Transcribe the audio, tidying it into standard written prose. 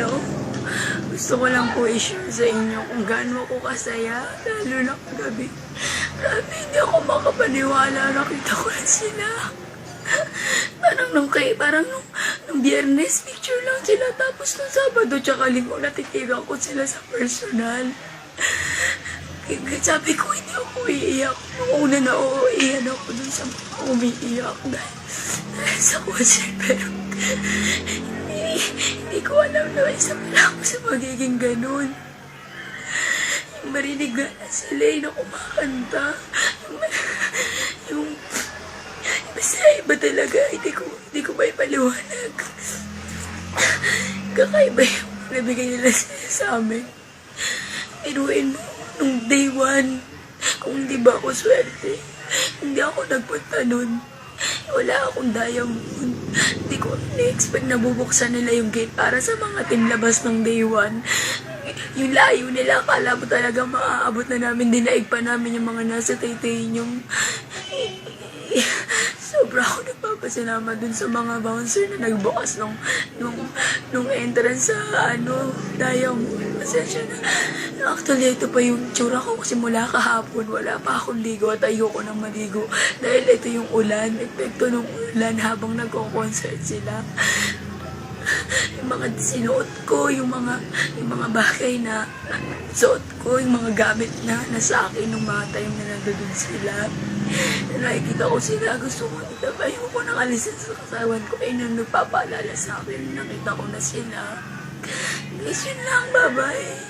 Hello? Gusto ko lang po i-share sa inyo kung gaano ako kasaya, lalo na kagabi. Grabe, hindi ako makapaniwala, nakita ko na sila. Parang nung Biyernes, picture lang sila, tapos nung Sabado tsaka Linggo, natitigan ko sila sa personal. Sabi ko, hindi ako iiyak. Nung una na iyan ako dun sa mga umiiyak dahil sa concert, pero hindi ko alam na isa pala ako sa magiging ganun. Yung marinig na sila na kumakanta. Yung basta iba talaga, hindi ko may paliwanag. Kakaiba yung nabigay nila sa amin. Pinuin mo, nung day 1, kung hindi ba ako swerte, hindi ako nagpunta nun. Wala akong diamond. Hindi ko na-expect na bubuksan nila yung gate para sa mga tinlabas ng day 1. Yung layo nila, akala mo talaga maaabot na namin, dinaig pa namin yung mga nasa Taytay yung... Sobra ako nagpapasalamat dun sa mga bouncer na nagbukas nung entrance sa Diamond. Pasensya na. Actually, ito pa yung tsura ko kasi mula kahapon wala pa akong ligo at ayoko nang maligo. Dahil ito yung ulan, epekto ng ulan habang nagko-concert sila. Yung mga sinuot ko, yung mga bagay na suot ko, yung mga gamit na nasa akin nung mga time na nandun sila. Nakikita ko sila, gusto ko itabay ko nang alisin sa kasawan ko. Ay, nang nagpapaalala sa akin, nakita ko na sila. Please, yun lang, bye-bye.